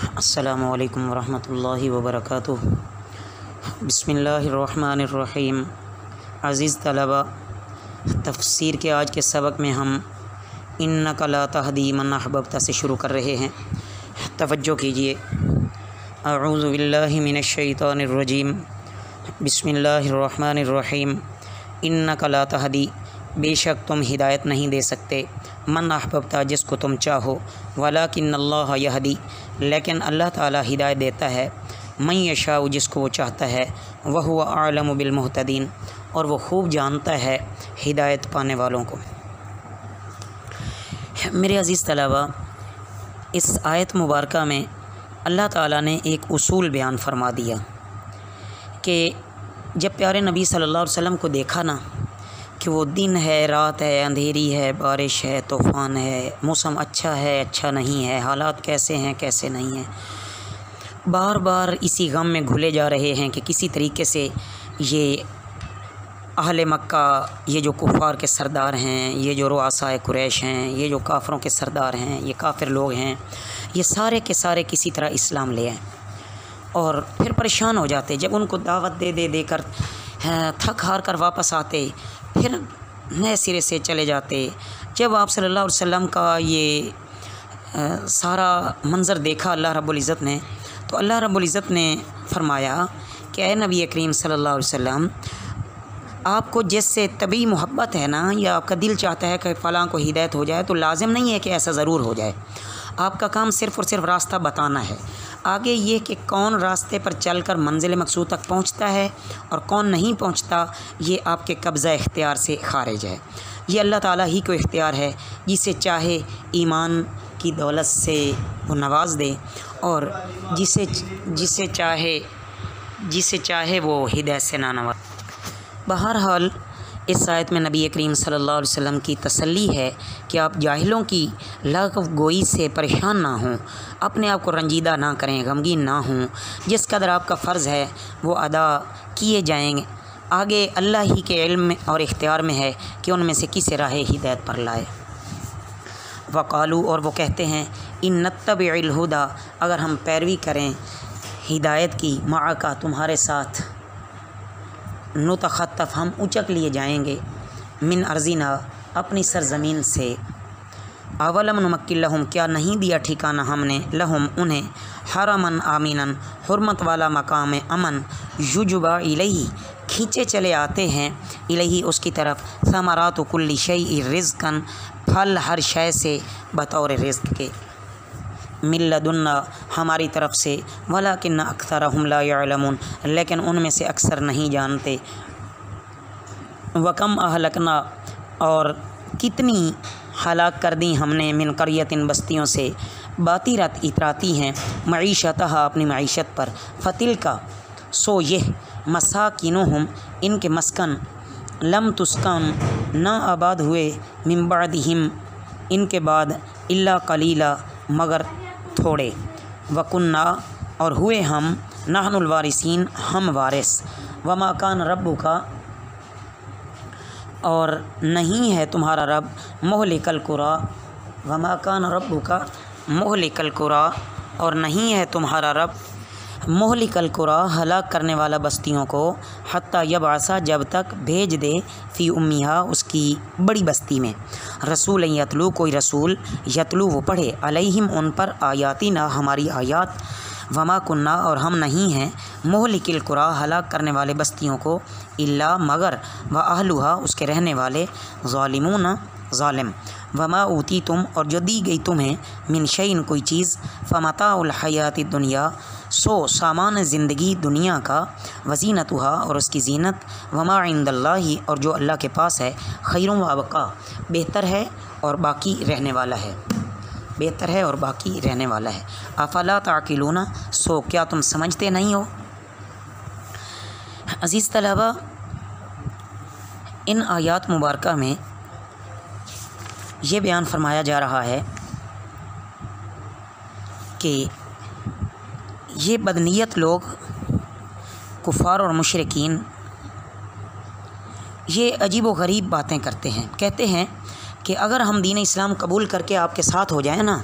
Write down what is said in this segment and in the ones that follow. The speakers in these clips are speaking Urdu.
السلام علیکم ورحمۃ اللہ وبرکاتہ۔ بسم اللہ الرحمن الرحیم۔ عزیز طلبہ، تفسیر کے آج کے سبق میں ہم انک لا تہدی من احببت سے شروع کر رہے ہیں۔ توجہ کیجیے۔ اعوذ باللہ من الشیطان الرجیم، بسم اللہ الرحمن الرحیم۔ انک لا تہدی، بے شک تم ہدایت نہیں دے سکتے، من احببت جس کو تم چاہو، ولکن اللہ یہدی لیکن اللہ تعالی ہدایت دیتا ہے، من یشاء جس کو وہ چاہتا ہے، وہو اعلم بالمہتدین اور وہ خوب جانتا ہے ہدایت پانے والوں کو۔ میرے عزیز طلبہ، اس آیت مبارکہ میں اللہ تعالیٰ نے ایک اصول بیان فرما دیا کہ جب پیارے نبی صلی اللہ علیہ وسلم کو دیکھا نا کہ وہ دن ہے، رات ہے، اندھیری ہے، بارش ہے، طوفان ہے، موسم اچھا ہے، اچھا نہیں ہے، حالات کیسے ہیں، کیسے نہیں ہیں، بار بار اسی غم میں گھلے جا رہے ہیں کہ کسی طریقے سے یہ اہل مکہ، یہ جو کفار کے سردار ہیں، یہ جو رؤسائے قریش ہیں، یہ جو کافروں کے سردار ہیں، یہ کافر لوگ ہیں، یہ سارے کے سارے کسی طرح اسلام لے آئیں اور پھر پریشان ہو جاتے جب ان کو دعوت دے کر تھک ہار کر واپس آتے، پھر نئے سرے سے چلے جاتے۔ جب آپ صلی اللہ علیہ وسلم کا یہ سارا منظر دیکھا اللہ رب العزت نے، تو اللہ رب العزت نے فرمایا کہ اے نبی کریم صلی اللہ علیہ وسلم، آپ کو جس سے طبعی محبت ہے نا، یا آپ کا دل چاہتا ہے کہ فلاں کو ہدایت ہو جائے، تو لازم نہیں ہے کہ ایسا ضرور ہو جائے۔ آپ کا کام صرف اور صرف راستہ بتانا ہے۔ آگے یہ کہ کون راستے پر چل کر منزل مقصود تک پہنچتا ہے اور کون نہیں پہنچتا، یہ آپ کے قبضہ اختیار سے خارج ہے۔ یہ اللہ تعالیٰ ہی کو اختیار ہے، جسے چاہے ایمان کی دولت سے وہ نواز دے اور جسے چاہے وہ ہدایت سے نہ نواز۔ بہرحال اس آیت میں نبی کریم صلی اللہ علیہ وسلم کی تسلی ہے کہ آپ جاہلوں کی لغو گوئی سے پریشان نہ ہوں، اپنے آپ کو رنجیدہ نہ کریں، غمگین نہ ہوں، جس قدر آپ کا فرض ہے وہ ادا کیے جائیں گے۔ آگے اللہ ہی کے علم اور اختیار میں ہے کہ ان میں سے کسی راہ ہدایت پر لائے۔ وقالو اور وہ کہتے ہیں، ان نتبع الہدی اگر ہم پیروی کریں ہدایت کی، معک تمہارے ساتھ، نتخطف ہم اچک لیے جائیں گے، من ارضنا اپنی سرزمین سے، اولم نمکن لہم کیا نہیں دیا ٹھکانہ ہم نے، لہم انہیں، حرمن آمینن حرمت والا مقام امن، یجبا الیہ کھینچے چلے آتے ہیں، الیہ اس کی طرف، ثمرات کل شیء رزقاً پھل ہر شے سے بطور رزق کے، من لدنا ہماری طرف سے، ولکن اکثرہم لا یعلمون لیکن ان میں سے اکثر نہیں جانتے۔ وکم اہلکنا اور کتنی ہلاک کر دی ہم نے، من قریۃ بستیوں سے، باطرت اتراتی ہیں، معیشتہا اپنی معیشت پر، فتلکا سو یہ، مساکنہم ان کے مسکن، لم تسکن نہ آباد ہوئے، من بعدہم ان کے بعد، الا قلیلا مگر تھوڑے، وکننا اور ہوئے ہم، نحن الوارثین ہم وارث، وما کان ربک اور نہیں ہے تمہارا رب، مہلک القری، وما کان ربک مہلک القری اور نہیں ہے تمہارا رب، مہلک القری ہلاک کرنے والا بستیوں کو، حتی یبعث جب تک بھیج دے، فی امیہا اس کی بڑی بستی میں، رسول یتلو کوئی رسول، یتلو وہ پڑھے، علیہم ان پر، آیاتنا ہماری آیات، وما کننا اور ہم نہیں ہیں، مہلک القری ہلاک کرنے والے بستیوں کو، الا مگر، واہلھا اس کے رہنے والے، ظالمون ظالم، وما اوتیتم اور جو دی گئی تمہیں، من شیء کوئی چیز، فمتاع الحیات الدنیا سو سامان زندگی دنیا کا، وزینتھا اور اس کی زینت، وما عند اللہ اور جو اللہ کے پاس ہے، خیر و ابقا بہتر ہے اور باقی رہنے والا ہے، بہتر ہے اور باقی رہنے والا ہے۔ افلا تعقلون سو کیا تم سمجھتے نہیں ہو؟ عزیز طلبہ، ان آیات مبارکہ میں یہ بیان فرمایا جا رہا ہے کہ یہ بدنیت لوگ، کفار اور مشرکین، یہ عجیب و غریب باتیں کرتے ہیں، کہتے ہیں کہ اگر ہم دین اسلام قبول کر کے آپ کے ساتھ ہو جائیں نا،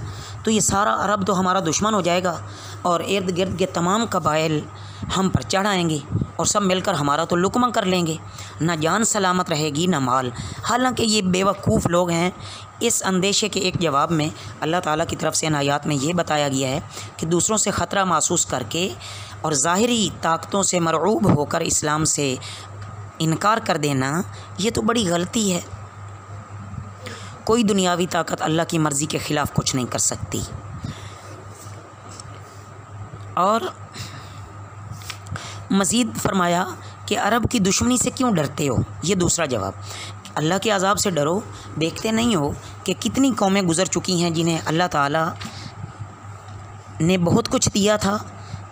تو یہ سارا عرب تو ہمارا دشمن ہو جائے گا اور ارد گرد کے تمام قبائل ہم پر چڑھ آئیں گے اور سب مل کر ہمارا تو لقمہ کر لیں گے، نہ جان سلامت رہے گی نہ مال۔ حالانکہ یہ بیوقوف لوگ ہیں۔ اس اندیشے کے ایک جواب میں اللہ تعالیٰ کی طرف سے ان آیات میں یہ بتایا گیا ہے کہ دوسروں سے خطرہ محسوس کر کے اور ظاہری طاقتوں سے مرعوب ہو کر اسلام سے انکار کر دینا یہ تو بڑی غلطی ہے۔ کوئی دنیاوی طاقت اللہ کی مرضی کے خلاف کچھ نہیں کر سکتی۔ اور مزید فرمایا کہ عرب کی دشمنی سے کیوں ڈرتے ہو؟ یہ دوسرا جواب، اللہ کے عذاب سے ڈرو۔ دیکھتے نہیں ہو کہ کتنی قومیں گزر چکی ہیں جنہیں اللہ تعالیٰ نے بہت کچھ دیا تھا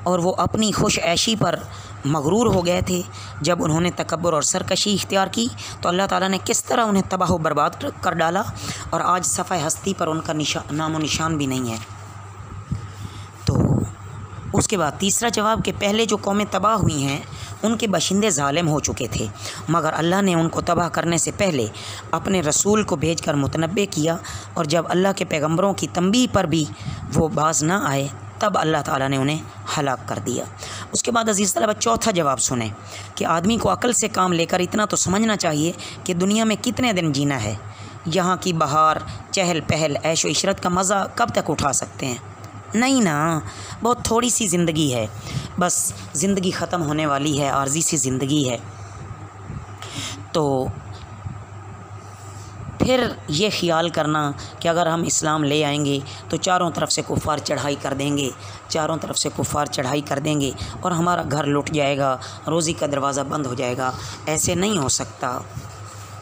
اور وہ اپنی خوش عیشی پر مغرور ہو گئے تھے۔ جب انہوں نے تکبر اور سرکشی اختیار کی تو اللہ تعالیٰ نے کس طرح انہیں تباہ و برباد کر ڈالا، اور آج صفحہ ہستی پر ان کا نام و نشان بھی نہیں ہے۔ تو اس کے بعد تیسرا جواب کہ پہلے جو قومیں تباہ ہوئی ہیں ان کے باشندے ظالم ہو چکے تھے، مگر اللہ نے ان کو تباہ کرنے سے پہلے اپنے رسول کو بھیج کر متنبع کیا، اور جب اللہ کے پیغمبروں کی تنبیہ پر بھی وہ باز نہ آئے تب اللہ تعالیٰ نے انہیں ہلاک کر دیا۔ اس کے بعد عزیز طلبہ چوتھا جواب سنیں کہ آدمی کو عقل سے کام لے کر اتنا تو سمجھنا چاہیے کہ دنیا میں کتنے دن جینا ہے، یہاں کی بہار، چہل پہل، عیش و عشرت کا مزہ کب تک اٹھا سکتے ہیں؟ نہیں نا، بہت تھوڑی سی زندگی ہے، بس زندگی ختم ہونے والی ہے، عارضی سی زندگی ہے۔ تو پھر یہ خیال کرنا کہ اگر ہم اسلام لے آئیں گے تو چاروں طرف سے کفار چڑھائی کر دیں گے، چاروں طرف سے کفار چڑھائی کر دیں گے اور ہمارا گھر لٹ جائے گا، روزی کا دروازہ بند ہو جائے گا، ایسے نہیں ہو سکتا،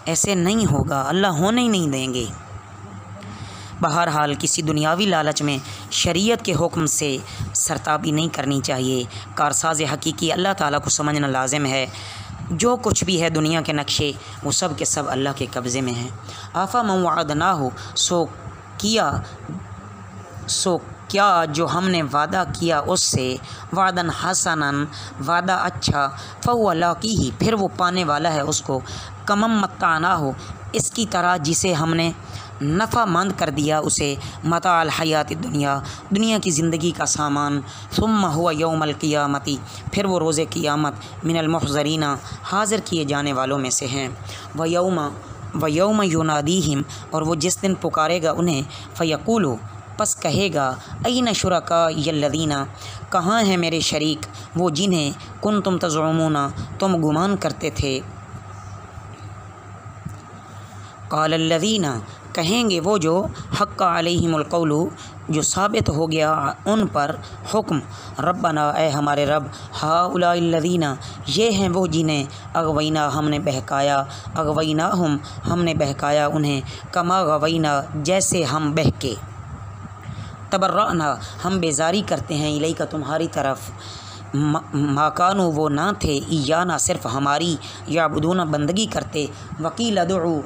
ایسے نہیں ہوگا، اللہ ہونے ہی نہیں دیں گے۔ بہرحال کسی دنیاوی لالچ میں شریعت کے حکم سے سرتابی نہیں کرنی چاہیے۔ کارساز حقیقی اللہ تعالیٰ کو سمجھنا لازم ہے۔ جو کچھ بھی ہے دنیا کے نقشے وہ سب کے سب اللہ کے قبضے میں ہیں۔ آفا من وعدناہ، سو کیا جو ہم نے وعدہ کیا اس سے، وعدن حسنن، وعدہ اچھا، فہو لاقیہ، پھر وہ پانے والا ہے اس کو، کمم متعناہ، اس کی طرح جسے ہم نے نفع مند کر دیا اسے، متاع الحیات دنیا، دنیا کی زندگی کا سامان، ثم ہوا یوم القیامتی، پھر وہ روز قیامت، من المحضرین، حاضر کیے جانے والوں میں سے ہیں، ویوم ینادیہم، اور وہ جس دن پکارے گا انہیں، فیقولو، پس کہے گا، این شرکائی الذین، کہاں ہیں میرے شریک وہ جنہیں کنتم تزعمون، تم گمان کرتے تھے، قال الذین، کہیں گے وہ جو حق علیہم القول، جو ثابت ہو گیا ان پر حکم، ربنا، اے ہمارے رب، ہؤلاء الذین، یہ ہیں وہ جنہیں اغوینا، ہم نے بہکایا، اغویناہم، ہم نے بہکایا انہیں، کما غوینا، جیسے ہم بہکے، تبرأنا، ہم بیزاری کرتے ہیں، الیک، تمہاری طرف، ما کانوا، وہ نہ تھے، ایانا، صرف ہماری، یعبدون، بندگی کرتے، وقیل ادعوا،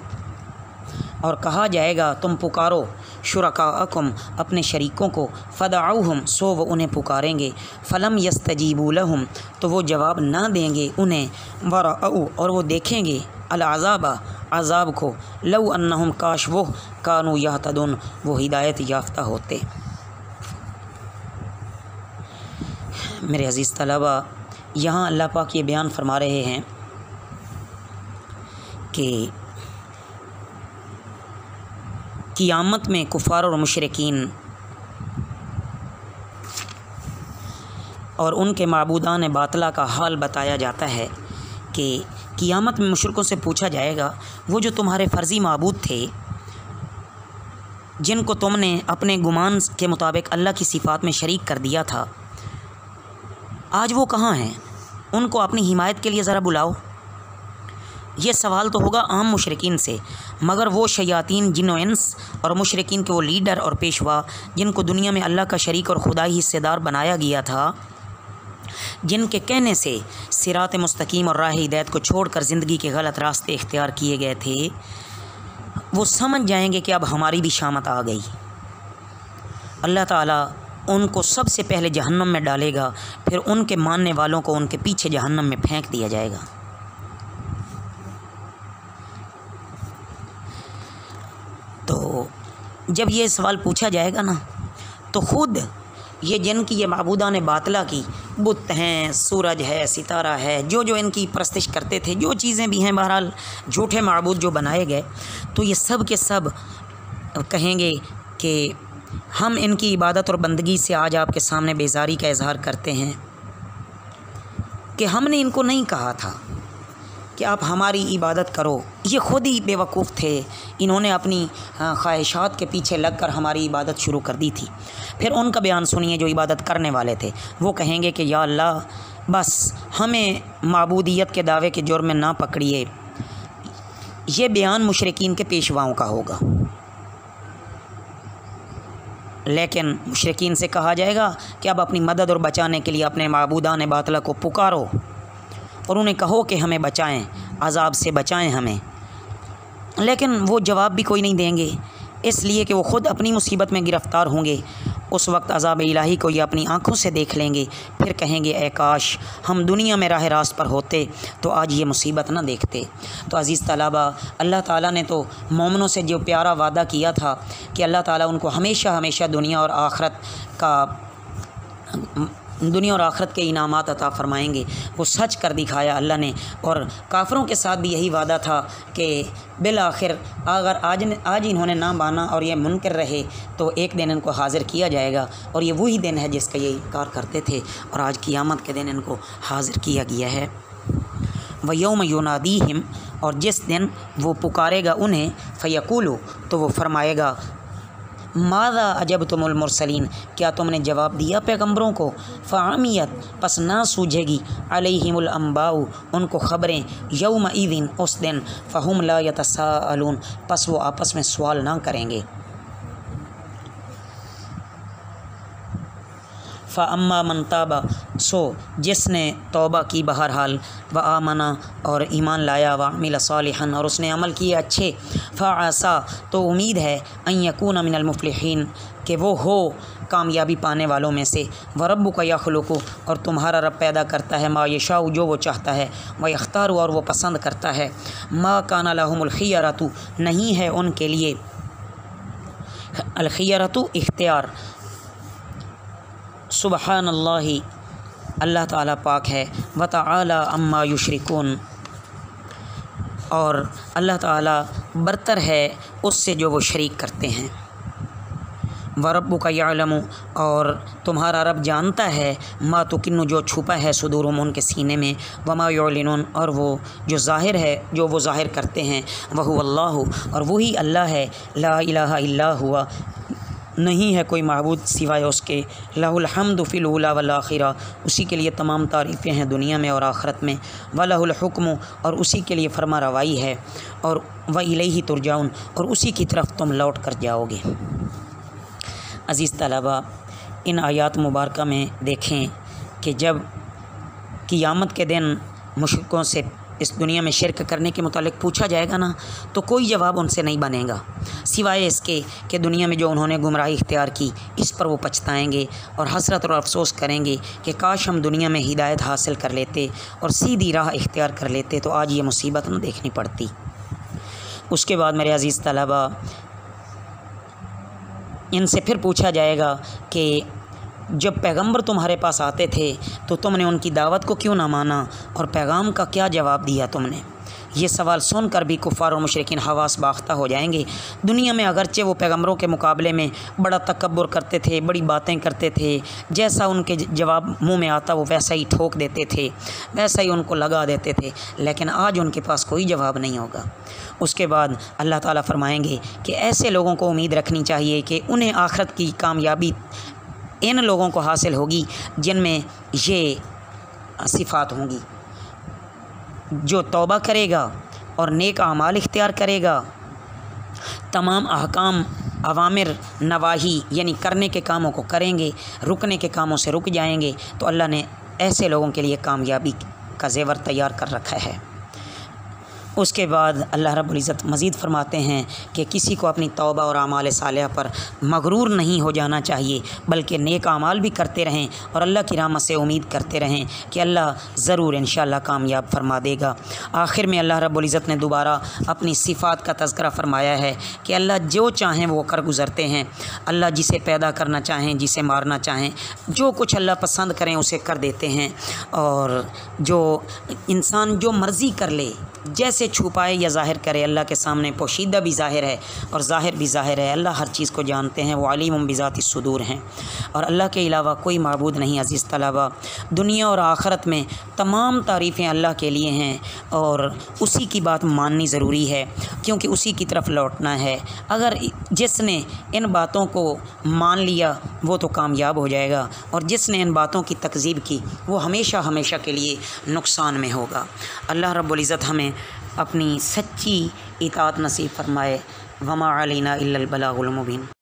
اور کہا جائے گا تم پکارو، شرکاءکم، اپنے شریکوں کو، فدعوہم، سو وہ انہیں پکاریں گے، فلم یستجیبوا لہم، تو وہ جواب نہ دیں گے انہیں، ورأوا، اور وہ دیکھیں گے، العذاب، عذاب کو، لو انہم، کاش وہ، کانوا یہتدون، وہ ہدایت یافتہ ہوتے۔ میرے عزیز طلبہ، یہاں اللہ پاک یہ بیان فرما رہے ہیں کہ قیامت میں کفار اور مشرکین اور ان کے معبودان باطلہ کا حال بتایا جاتا ہے کہ قیامت میں مشرکوں سے پوچھا جائے گا، وہ جو تمہارے فرضی معبود تھے جن کو تم نے اپنے گمان کے مطابق اللہ کی صفات میں شریک کر دیا تھا، آج وہ کہاں ہیں؟ ان کو اپنی حمایت کے لیے ذرا بلاؤ۔ یہ سوال تو ہوگا عام مشرکین سے، مگر وہ شیاطین، جن و انس اور مشرکین کے وہ لیڈر اور پیشوا جن کو دنیا میں اللہ کا شریک اور خدائی حصے دار بنایا گیا تھا، جن کے کہنے سے صراط مستقیم اور راہ ہدایت کو چھوڑ کر زندگی کے غلط راستے اختیار کیے گئے تھے، وہ سمجھ جائیں گے کہ اب ہماری بھی شامت آ گئی۔ اللہ تعالیٰ ان کو سب سے پہلے جہنم میں ڈالے گا، پھر ان کے ماننے والوں کو ان کے پیچھے جہنم میں پھینک دیا جائے گا۔ تو جب یہ سوال پوچھا جائے گا نا تو خود یہ جن کی یہ معبودان باطلہ کی بت ہیں، سورج ہے، ستارہ ہے، جو ان کی پرستش کرتے تھے، جو چیزیں بھی ہیں، بہرحال جھوٹے معبود جو بنائے گئے، تو یہ سب کے سب کہیں گے کہ ہم ان کی عبادت اور بندگی سے آج آپ کے سامنے بیزاری کا اظہار کرتے ہیں کہ ہم نے ان کو نہیں کہا تھا کہ آپ ہماری عبادت کرو، یہ خود ہی بے وقوف تھے، انہوں نے اپنی خواہشات کے پیچھے لگ کر ہماری عبادت شروع کر دی تھی۔ پھر ان کا بیان سنیے جو عبادت کرنے والے تھے، وہ کہیں گے کہ یا اللہ بس ہمیں معبودیت کے دعوے کے جرم میں نہ پکڑیے۔ یہ بیان مشرکین کے پیشواؤں کا ہوگا، لیکن مشرکین سے کہا جائے گا کہ اب اپنی مدد اور بچانے کے لیے اپنے معبودان باطلہ کو پکارو اور انہیں کہو کہ ہمیں بچائیں، عذاب سے بچائیں ہمیں، لیکن وہ جواب بھی کوئی نہیں دیں گے، اس لیے کہ وہ خود اپنی مصیبت میں گرفتار ہوں گے۔ اس وقت عذاب الہی کو یہ اپنی آنکھوں سے دیکھ لیں گے، پھر کہیں گے اے کاش ہم دنیا میں راہ راست پر ہوتے تو آج یہ مصیبت نہ دیکھتے۔ تو عزیز طلباء، اللہ تعالیٰ نے تو مومنوں سے جو پیارا وعدہ کیا تھا کہ اللہ تعالیٰ ان کو ہمیشہ ہمیشہ دنیا اور آخرت کے انعامات عطا فرمائیں گے، وہ سچ کر دکھایا اللہ نے۔ اور کافروں کے ساتھ بھی یہی وعدہ تھا کہ بالآخر اگر آج انہوں نے نہ مانا اور یہ منکر رہے تو ایک دن ان کو حاضر کیا جائے گا، اور یہ وہی دن ہے جس کا یہ انکار کرتے تھے، اور آج قیامت کے دن ان کو حاضر کیا گیا ہے۔ وَيَوْمَ يُنَادِيهِمْ، اور جس دن وہ پکارے گا انہیں، فَيَقُولُ، تو وہ فرمائے گا ماذا اجبتم المرسلین، کیا تم نے جواب دیا پیغمبروں کو؟ فعمیت، پس نہ سوجھے گی، علیہم الانباء، ان کو خبریں، یومئذ، اس دن، فہم لا یتساءلون، پس وہ آپس میں سوال نہ کریں گے۔ فَأَمَّا مَن تَابَ، سو جس نے توبہ کی بہرحال، وَآمَنَ، اور ایمان لایا، وَعَمِلَ صَالِحًا، اور اس نے عمل کیے اچھے، فَعَسَىٰ، تو امید ہے، أَن يَكُونَ مِنَ الْمُفْلِحِينَ، کہ وہ ہو کامیابی پانے والوں میں سے۔ وَرَبُّكَ يَخْلُقُ، اور تمہارا رب پیدا کرتا ہے، مَا يَشَاءُ، جو وہ چاہتا ہے، وَيَخْتَارُ، اور وہ پسند کرتا ہے، مَا كَانَ لَهُمُ الْخِيَرَةُ، نہیں ہے ان کے لیے الخیرۃ، اختیار۔ سبحان اللہ، اللہ تعالیٰ پاک ہے، وتعالی عما یشرکون، اور اللہ تعالیٰ برتر ہے اس سے جو وہ شریک کرتے ہیں۔ وربک یعلم، اور تمہارا رب جانتا ہے، ما تکن، جو چھپا ہے، صدورہم، ان کے سینے میں، وما یعلنون، اور وہ جو ظاہر ہے، جو وہ ظاہر کرتے ہیں، وہو اللہ، اور وہی اللہ ہے، لا الہ الا ہوا، نہیں ہے کوئی معبود سوائے اس کے، لہ الحمد فی الاولی والآخرہ، اسی کے لیے تمام تعریفیں ہیں دنیا میں اور آخرت میں، ولہ الحکم، اور اسی کے لیے فرما روائی ہے، اور وإلیہ ترجعون، اور اسی کی طرف تم لوٹ کر جاؤ گے۔ عزیز طلباء، ان آیات مبارکہ میں دیکھیں کہ جب قیامت کے دن مشرکوں سے اس دنیا میں شرک کرنے کے متعلق پوچھا جائے گا نا، تو کوئی جواب ان سے نہیں بنے گا سوائے اس کے کہ دنیا میں جو انہوں نے گمراہی اختیار کی اس پر وہ پچھتائیں گے اور حسرت اور افسوس کریں گے کہ کاش ہم دنیا میں ہدایت حاصل کر لیتے اور سیدھی راہ اختیار کر لیتے تو آج یہ مصیبت نہ دیکھنی پڑتی۔ اس کے بعد میرے عزیز طلباء، ان سے پھر پوچھا جائے گا کہ جب پیغمبر تمہارے پاس آتے تھے تو تم نے ان کی دعوت کو کیوں نہ مانا اور پیغام کا کیا جواب دیا تم نے؟ یہ سوال سن کر بھی کفار اور مشرکین حواس باختہ ہو جائیں گے۔ دنیا میں اگرچہ وہ پیغمبروں کے مقابلے میں بڑا تکبر کرتے تھے، بڑی باتیں کرتے تھے، جیسا ان کے جواب منہ میں آتا وہ ویسا ہی ٹھوک دیتے تھے، ویسا ہی ان کو لگا دیتے تھے، لیکن آج ان کے پاس کوئی جواب نہیں ہوگا۔ اس کے بعد اللہ تعالیٰ فرمائیں گے کہ ایسے لوگوں کو امید رکھنی چاہیے کہ انہیں آخرت کی کامیابی ان لوگوں کو حاصل ہوگی جن میں یہ صفات ہوں گی، جو توبہ کرے گا اور نیک اعمال اختیار کرے گا، تمام احکام، اوامر، نواہی یعنی کرنے کے کاموں کو کریں گے، رکنے کے کاموں سے رک جائیں گے، تو اللہ نے ایسے لوگوں کے لیے کامیابی کا زیور تیار کر رکھا ہے۔ اس کے بعد اللہ رب العزت مزید فرماتے ہیں کہ کسی کو اپنی توبہ اور اعمال صالحہ پر مغرور نہیں ہو جانا چاہیے، بلکہ نیک اعمال بھی کرتے رہیں اور اللہ کی رحمت سے امید کرتے رہیں کہ اللہ ضرور انشاءاللہ کامیاب فرما دے گا۔ آخر میں اللہ رب العزت نے دوبارہ اپنی صفات کا تذکرہ فرمایا ہے کہ اللہ جو چاہیں وہ کر گزرتے ہیں۔ اللہ جسے پیدا کرنا چاہیں، جسے مارنا چاہیں، جو کچھ اللہ پسند کریں اسے کر دیتے ہیں، اور جو انسان جو مرضی کر لے، جیسے چھپائے یا ظاہر کرے، اللہ کے سامنے پوشیدہ بھی ظاہر ہے اور ظاہر بھی ظاہر ہے۔ اللہ ہر چیز کو جانتے ہیں، وہ علیم بذات الصدور ہیں، اور اللہ کے علاوہ کوئی معبود نہیں۔ عزیز طلبہ، دنیا اور آخرت میں تمام تعریفیں اللہ کے لیے ہیں، اور اسی کی بات ماننی ضروری ہے، کیونکہ اسی کی طرف لوٹنا ہے۔ اگر جس نے ان باتوں کو مان لیا وہ تو کامیاب ہو جائے گا، اور جس نے ان باتوں کی تکذیب کی وہ ہمیشہ ہمیشہ کے لیے نقصان میں ہوگا۔ اللہ رب العزت ہمیں اپنی سچی اطاعت نصیب فرمائے۔ وما علینا الا البلاغ المبین۔